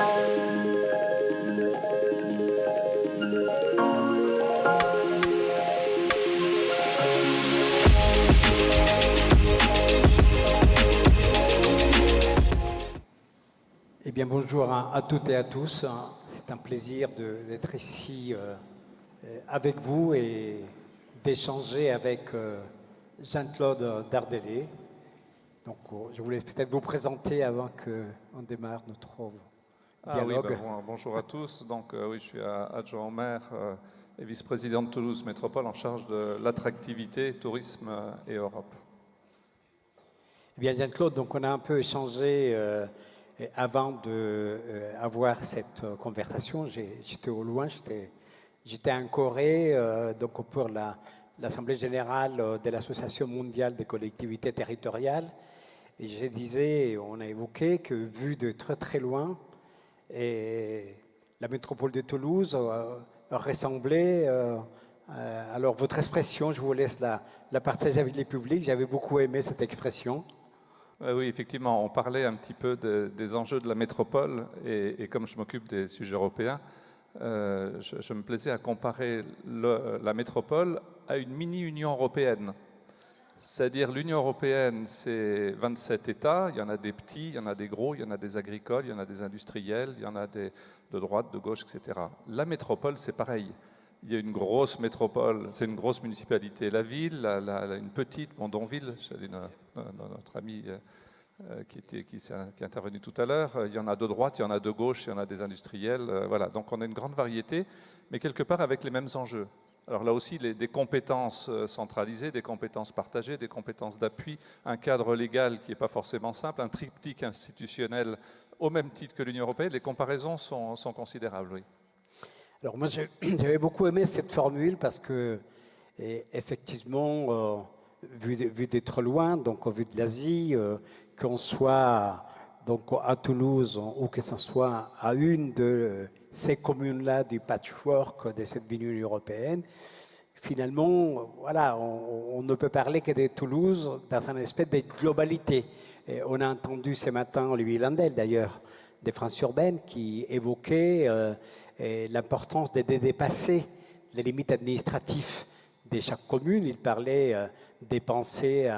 Eh bien, bonjour à toutes et à tous. C'est un plaisir d'être ici avec vous et d'échanger avec Jean-Claude Dardelé. Donc, je voulais peut-être vous présenter avant qu'on démarre notre dialogue. Oui, bonjour à tous. Donc, oui, je suis adjoint au maire et vice-président de Toulouse Métropole en charge de l'attractivité, tourisme et Europe. Eh bien, Jean-Claude, donc on a un peu échangé avant d'avoir cette conversation. J'étais au loin, j'étais en Corée, donc pour l'Assemblée générale de l'Association mondiale des collectivités territoriales. Et je disais, on a évoqué que vu de très très loin, la métropole de Toulouse ressemblait. Alors votre expression, je vous laisse la partager avec les publics. J'avais beaucoup aimé cette expression. Oui, effectivement, on parlait un petit peu des enjeux de la métropole et comme je m'occupe des sujets européens, je me plaisais à comparer la métropole à une mini-Union européenne. C'est-à-dire l'Union européenne, c'est 27 États, il y en a des petits, il y en a des gros, il y en a des agricoles, il y en a des industriels, il y en a de droite, de gauche, etc. La métropole, c'est pareil. Il y a une grosse métropole, c'est une grosse municipalité. La ville, une petite, Mondonville, notre ami qui est intervenu tout à l'heure, il y en a de droite, il y en a de gauche, il y en a des industriels. Voilà, donc on a une grande variété, mais quelque part avec les mêmes enjeux. Alors là aussi, des compétences centralisées, des compétences partagées, des compétences d'appui, un cadre légal qui n'est pas forcément simple, un triptyque institutionnel au même titre que l'Union européenne, les comparaisons sont considérables, oui. Alors moi, j'avais beaucoup aimé cette formule parce que, effectivement, vu d'être loin, donc vu de l'Asie, qu'on soit donc à Toulouse ou que ce soit à une de ces communes-là du patchwork de cette Union européenne, finalement, voilà, on ne peut parler que de Toulouse dans une espèce de globalité. Et on a entendu ce matin Olivier Landel, d'ailleurs, de France Urbaine, qui évoquait l'importance de dépasser les limites administratives de chaque commune. Il parlait des pensées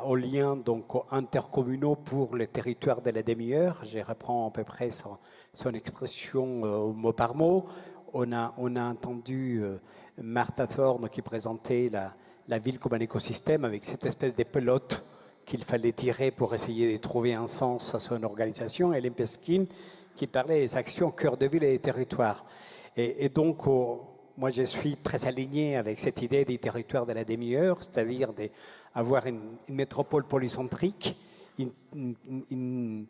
aux liens donc, intercommunaux pour les territoires de la demi-heure. Je reprends à peu près son expression mot par mot. On a entendu Martha Thorne qui présentait la ville comme un écosystème avec cette espèce de pelote qu'il fallait tirer pour essayer de trouver un sens à son organisation. Et Hélène Peskin qui parlait des actions cœur de ville et des territoires. Et donc, moi, je suis très aligné avec cette idée des territoires de la demi-heure, c'est-à-dire d'avoir une métropole polycentrique, une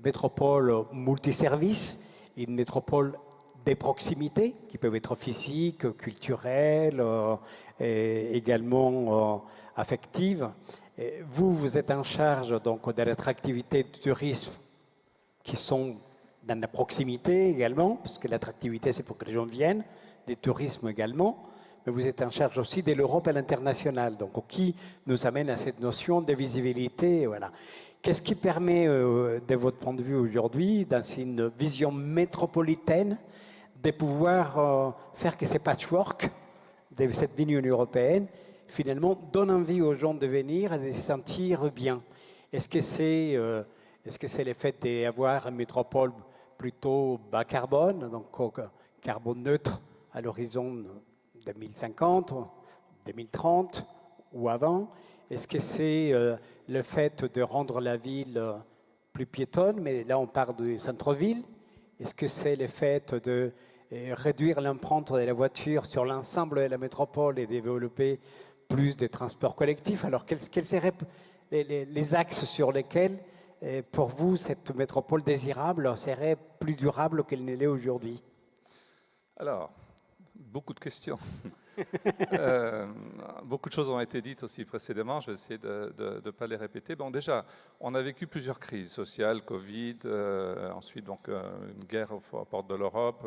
métropole multiservice, une métropole des proximités qui peuvent être physiques, culturelles, également affectives. Et vous êtes en charge donc de l'attractivité du tourisme qui sont dans la proximité également, parce que l'attractivité c'est pour que les gens viennent, des tourismes également, mais vous êtes en charge aussi de l'Europe et l'international, donc qui nous amène à cette notion de visibilité. Voilà. Qu'est-ce qui permet, de votre point de vue aujourd'hui, dans une vision métropolitaine, de pouvoir faire que ces patchwork de cette Union européenne, finalement, donne envie aux gens de venir et de se sentir bien? Est-ce que c'est le fait d'avoir une métropole plutôt bas carbone, donc carbone neutre à l'horizon 2050, 2030 ou avant? Est-ce que c'est le fait de rendre la ville plus piétonne, mais là on parle du centre-ville? Est-ce que c'est le fait de réduire l'empreinte de la voiture sur l'ensemble de la métropole et développer plus de transports collectifs? Alors quels seraient les axes sur lesquels, pour vous, cette métropole désirable serait plus durable qu'elle ne l'est aujourd'hui? Alors, beaucoup de questions. Beaucoup de choses ont été dites aussi précédemment, je vais essayer de ne pas les répéter. Bon, déjà, on a vécu plusieurs crises sociales, Covid, ensuite donc, une guerre aux portes de l'Europe,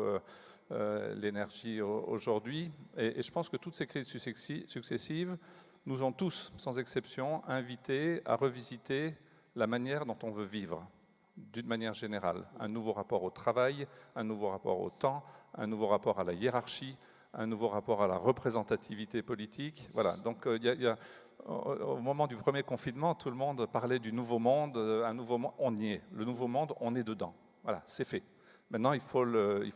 l'énergie aujourd'hui. Et je pense que toutes ces crises successives nous ont tous, sans exception, invités à revisiter la manière dont on veut vivre. d'une manière générale. Un nouveau rapport au travail, un nouveau rapport au temps, un nouveau rapport à la hiérarchie, un nouveau rapport à la représentativité politique. Voilà, donc au moment du premier confinement, tout le monde parlait du nouveau monde, un nouveau monde, on y est. Le nouveau monde, on est dedans. Voilà, c'est fait. Maintenant, il faut le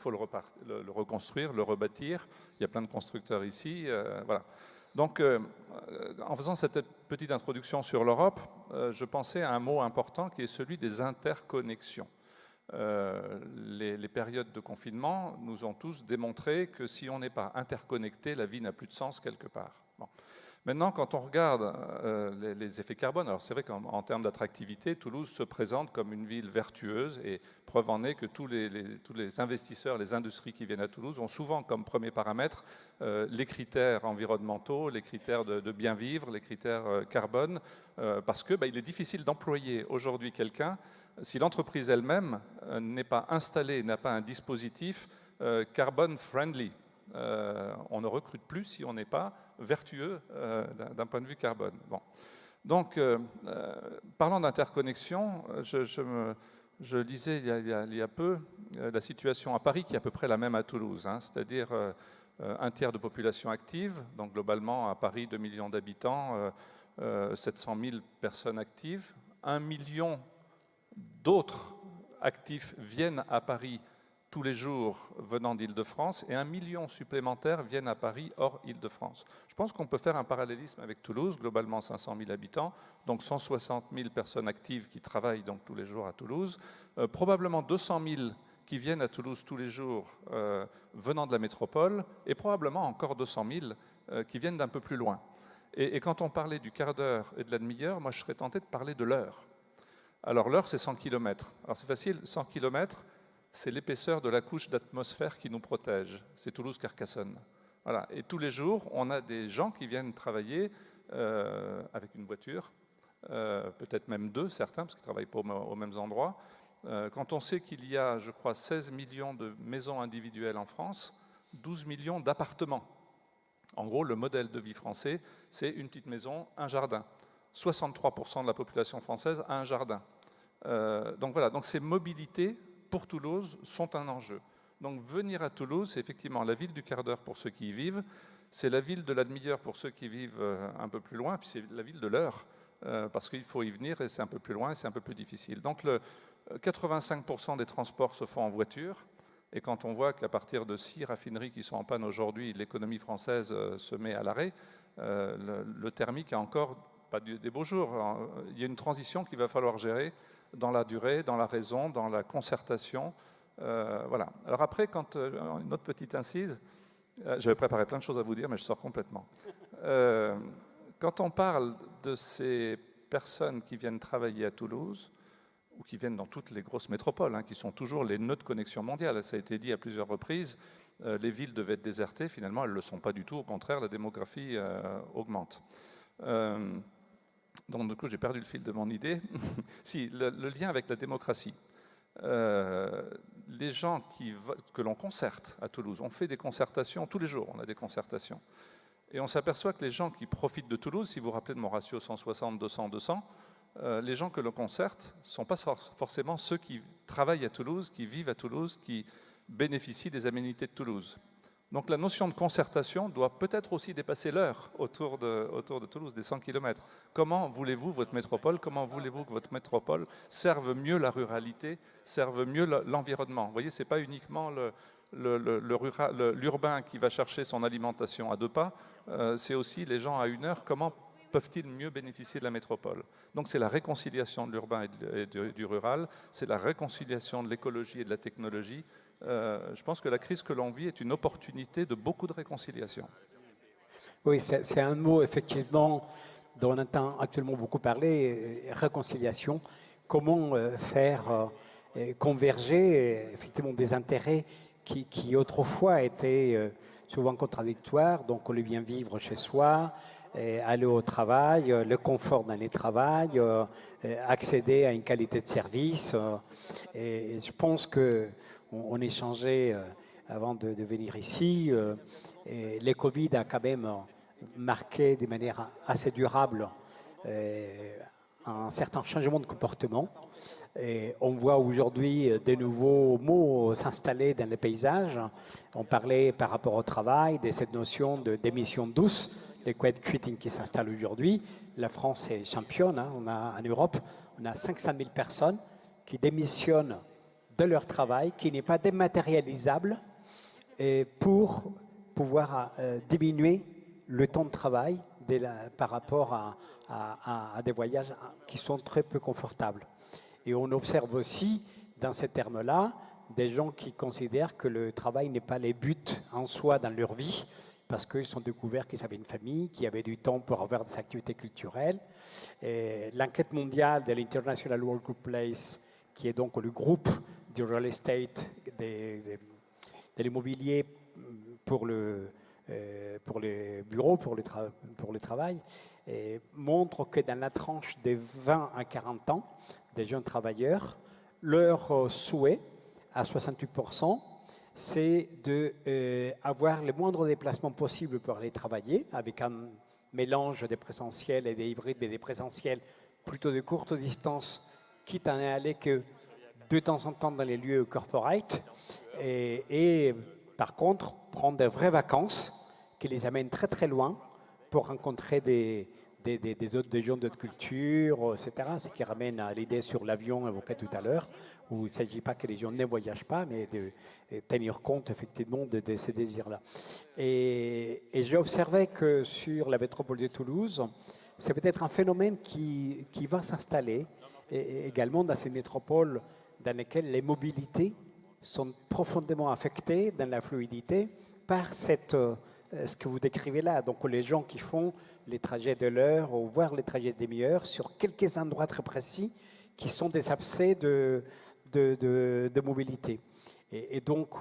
reconstruire, le rebâtir. Il y a plein de constructeurs ici. Voilà. Donc, en faisant cette petite introduction sur l'Europe, je pensais à un mot important qui est celui des interconnexions. Les périodes de confinement nous ont tous démontré que si on n'est pas interconnecté, la vie n'a plus de sens quelque part. Bon. Maintenant, quand on regarde les effets carbone, alors c'est vrai qu'en termes d'attractivité, Toulouse se présente comme une ville vertueuse et preuve en est que tous les investisseurs, les industries qui viennent à Toulouse ont souvent comme premier paramètre les critères environnementaux, les critères de bien vivre, les critères carbone, parce que il est difficile d'employer aujourd'hui quelqu'un si l'entreprise elle-même n'est pas installée, n'a pas un dispositif carbone friendly. On ne recrute plus si on n'est pas vertueux d'un point de vue carbone. Bon. Donc, parlant d'interconnexion, je lisais il y a peu la situation à Paris qui est à peu près la même à Toulouse, hein, c'est-à-dire un tiers de population active, donc globalement à Paris 2 millions d'habitants, 700 000 personnes actives, 1 million d'autres actifs viennent à Paris tous les jours venant d'Île-de-France et 1 million supplémentaires viennent à Paris hors Île-de-France. Je pense qu'on peut faire un parallélisme avec Toulouse, globalement 500 000 habitants, donc 160 000 personnes actives qui travaillent donc tous les jours à Toulouse, probablement 200 000 qui viennent à Toulouse tous les jours venant de la métropole et probablement encore 200 000 qui viennent d'un peu plus loin. Et quand on parlait du quart d'heure et de la demi-heure, moi je serais tenté de parler de l'heure. Alors l'heure c'est 100 km. Alors c'est facile, 100 km, c'est l'épaisseur de la couche d'atmosphère qui nous protège. C'est Toulouse-Carcassonne. Voilà. Et tous les jours, on a des gens qui viennent travailler avec une voiture, peut-être même deux, certains, parce qu'ils ne travaillent pas aux mêmes endroits. Quand on sait qu'il y a, je crois, 16 millions de maisons individuelles en France, 12 millions d'appartements. En gros, le modèle de vie français, c'est une petite maison, un jardin. 63% de la population française a un jardin. Donc voilà, donc ces mobilités pour Toulouse sont un enjeu. Donc venir à Toulouse, c'est effectivement la ville du quart d'heure pour ceux qui y vivent, c'est la ville de la demi-heure pour ceux qui vivent un peu plus loin, puis c'est la ville de l'heure, parce qu'il faut y venir et c'est un peu plus loin et c'est un peu plus difficile. Donc 85% des transports se font en voiture, et quand on voit qu'à partir de 6 raffineries qui sont en panne aujourd'hui, l'économie française se met à l'arrêt, le thermique a encore pas des beaux jours. Il y a une transition qu'il va falloir gérer dans la durée, dans la raison, dans la concertation. Voilà. Alors après, une autre petite incise, j'avais préparé plein de choses à vous dire, mais je sors complètement. Quand on parle de ces personnes qui viennent travailler à Toulouse, ou qui viennent dans toutes les grosses métropoles, hein, qui sont toujours les nœuds de connexion mondiale, ça a été dit à plusieurs reprises, les villes devaient être désertées, finalement elles ne le sont pas du tout, au contraire, la démographie augmente. Donc du coup, j'ai perdu le fil de mon idée. Si, le lien avec la démocratie. Les gens que l'on concerte à Toulouse, on fait des concertations, tous les jours on a des concertations. Et on s'aperçoit que les gens qui profitent de Toulouse, si vous vous rappelez de mon ratio 160, 200, 200, les gens que l'on concerte ne sont pas forcément ceux qui travaillent à Toulouse, qui vivent à Toulouse, qui bénéficient des aménités de Toulouse. Donc la notion de concertation doit peut-être aussi dépasser l'heure autour de Toulouse, des 100 km. Comment voulez-vous votre métropole, comment voulez-vous que votre métropole serve mieux la ruralité, serve mieux l'environnement? Vous voyez, ce n'est pas uniquement l'urbain qui va chercher son alimentation à 2 pas, c'est aussi les gens à 1 heure, comment peuvent-ils mieux bénéficier de la métropole? Donc c'est la réconciliation de l'urbain et du rural, c'est la réconciliation de l'écologie et de la technologie. Je pense que la crise que l'on vit est une opportunité de beaucoup de réconciliation. Oui, c'est un mot effectivement dont on entend actuellement beaucoup parler, réconciliation. Comment faire converger effectivement des intérêts qui autrefois étaient souvent contradictoires, donc le bien vivre chez soi, aller au travail, le confort dans les travails, accéder à une qualité de service. Et je pense qu'on échangeait avant de venir ici. Et le Covid a quand même marqué de manière assez durable un certain changement de comportement. Et on voit aujourd'hui des nouveaux mots s'installer dans les paysages. On parlait par rapport au travail de cette notion d'émissions douces, les quiet quitting qui s'installe aujourd'hui. La France est championne. On a, en Europe, on a 500 000 personnes qui démissionnent de leur travail, qui n'est pas dématérialisable, et pour pouvoir diminuer le temps de travail par rapport à des voyages qui sont très peu confortables. Et on observe aussi, dans ces termes-là, des gens qui considèrent que le travail n'est pas les buts en soi dans leur vie, parce qu'ils sont découverts qu'ils avaient une famille, qu'ils avaient du temps pour avoir des activités culturelles. L'enquête mondiale de l'International Workplace, qui est donc le groupe du real estate, de l'immobilier pour les bureaux, pour le travail, montre que dans la tranche des 20 à 40 ans, des jeunes travailleurs, leur souhait, à 68%, c'est d'avoir le moindre déplacement possible pour aller travailler, avec un mélange des présentiels et des hybrides, mais des présentiels plutôt de courte distance, quitte à n'aller que de temps en temps dans les lieux corporate, et par contre, prendre des vraies vacances qui les amènent très très loin pour rencontrer des gens d'autres cultures, etc. Ce qui ramène à l'idée sur l'avion évoquée tout à l'heure, où il ne s'agit pas que les gens ne voyagent pas, mais de tenir compte effectivement de ces désirs-là. Et j'ai observé que sur la métropole de Toulouse, c'est peut-être un phénomène qui va s'installer également dans ces métropoles dans lesquelles les mobilités sont profondément affectées dans la fluidité par ce que vous décrivez là. Donc les gens qui font les trajets de l'heure ou voire les trajets de demi-heure sur quelques endroits très précis qui sont des abcès de mobilité. Et donc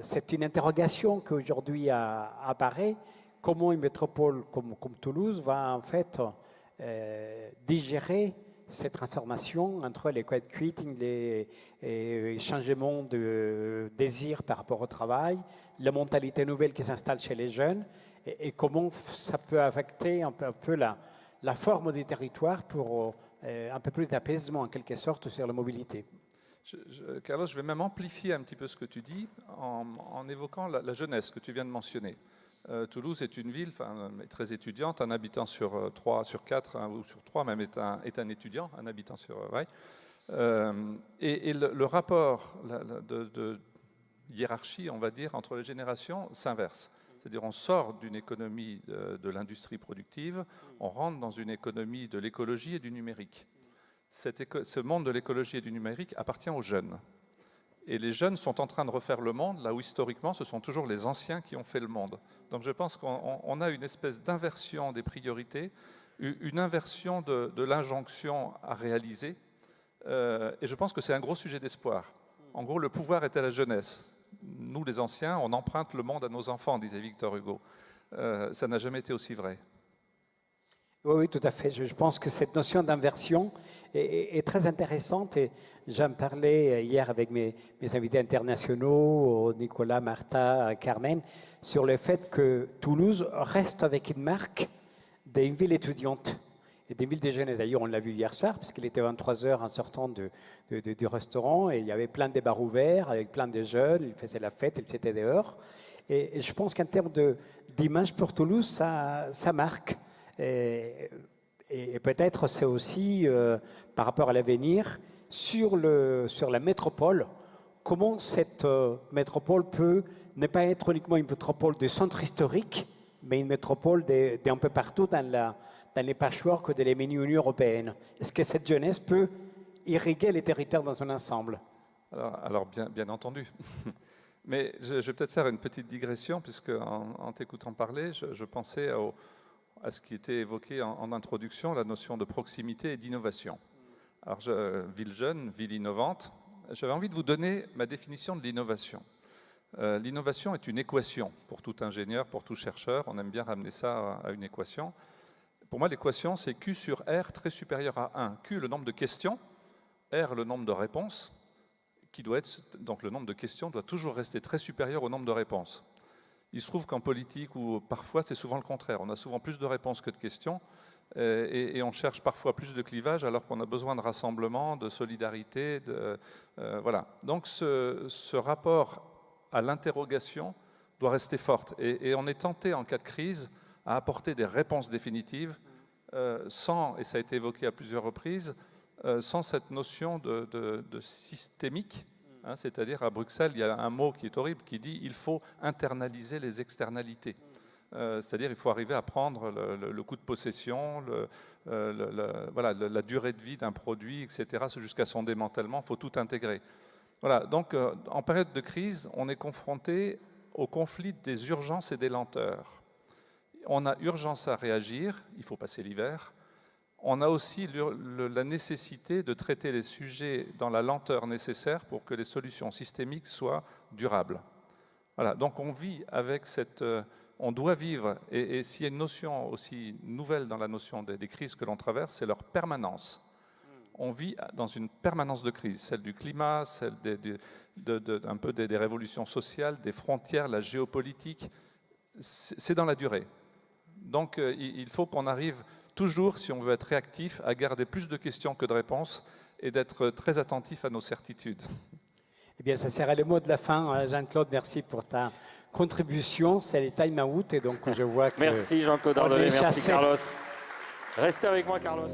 c'est une interrogation qui aujourd'hui apparaît. Comment une métropole comme Toulouse va en fait digérer cette transformation entre les quiet quitting, les changements de désir par rapport au travail, la mentalité nouvelle qui s'installe chez les jeunes, et comment ça peut affecter un peu la forme du territoire pour un peu plus d'apaisement en quelque sorte sur la mobilité. Carlos, je vais même amplifier un petit peu ce que tu dis en évoquant la jeunesse que tu viens de mentionner. Toulouse est une ville très étudiante, un habitant sur 3, sur 4, ou sur 3 même est un étudiant, un habitant sur... Ouais. Et le rapport de hiérarchie, on va dire, entre les générations s'inverse. C'est-à-dire on sort d'une économie de l'industrie productive, on rentre dans une économie de l'écologie et du numérique. Ce monde de l'écologie et du numérique appartient aux jeunes. Et les jeunes sont en train de refaire le monde, là où historiquement, ce sont toujours les anciens qui ont fait le monde. Donc je pense qu'on a une espèce d'inversion des priorités, une inversion de l'injonction à réaliser. Et je pense que c'est un gros sujet d'espoir. En gros, le pouvoir est à la jeunesse. Nous, les anciens, on emprunte le monde à nos enfants, disait Victor Hugo. Ça n'a jamais été aussi vrai. Oui, tout à fait. Je pense que cette notion d'inversion est très intéressante et j'en parlais hier avec mes invités internationaux, Nicolas, Martha, Carmen, sur le fait que Toulouse reste avec une marque d'une ville étudiante et d'une ville des jeunes. D'ailleurs, on l'a vu hier soir, parce qu'il était 23h en sortant du restaurant et il y avait plein de bars ouverts avec plein de jeunes, ils faisaient la fête, ils étaient dehors. Et je pense qu'en termes d'image pour Toulouse, ça marque. Et peut-être c'est aussi par rapport à l'avenir sur la métropole, comment cette métropole peut ne pas être uniquement une métropole de centre historique, mais une métropole d'un peu partout dans les patchworks de l'Union européenne. Est-ce que cette jeunesse peut irriguer les territoires dans son ensemble? Alors bien entendu. Mais je vais peut-être faire une petite digression, puisque en t'écoutant parler, je pensais à ce qui était évoqué en introduction, la notion de proximité et d'innovation. Alors, ville jeune, ville innovante, j'avais envie de vous donner ma définition de l'innovation. L'innovation est une équation pour tout ingénieur, pour tout chercheur. On aime bien ramener ça à une équation. Pour moi, l'équation, c'est Q sur R très supérieur à 1. Q, le nombre de questions, R, le nombre de réponses, donc le nombre de questions doit toujours rester très supérieur au nombre de réponses. Il se trouve qu'en politique, ou parfois c'est souvent le contraire, on a souvent plus de réponses que de questions, Et on cherche parfois plus de clivage alors qu'on a besoin de rassemblement, de solidarité. Voilà. Donc ce rapport à l'interrogation doit rester forte. Et on est tenté en cas de crise à apporter des réponses définitives sans, et ça a été évoqué à plusieurs reprises, sans cette notion de systémique. Hein, c'est-à-dire à Bruxelles, il y a un mot qui est horrible qui dit il faut internaliser les externalités. C'est-à-dire il faut arriver à prendre le coût de possession, voilà, la durée de vie d'un produit, etc., jusqu'à son démantèlement, il faut tout intégrer. Voilà, donc en période de crise, on est confronté au conflit des urgences et des lenteurs. On a urgence à réagir, il faut passer l'hiver. On a aussi la nécessité de traiter les sujets dans la lenteur nécessaire pour que les solutions systémiques soient durables. Voilà, donc on vit avec cette... on doit vivre, et s'il y a une notion aussi nouvelle dans la notion des crises que l'on traverse, c'est leur permanence. On vit dans une permanence de crise, celle du climat, celle un peu des révolutions sociales, des frontières, la géopolitique, c'est dans la durée. Donc il faut qu'on arrive toujours, si on veut être réactif, à garder plus de questions que de réponses et d'être très attentif à nos certitudes. Eh bien, ça sera le mot de la fin. Jean-Claude, merci pour ta contribution. C'est les time out et donc je vois que... Merci Jean-Claude Ardonnet, merci Carlos. Restez avec moi Carlos.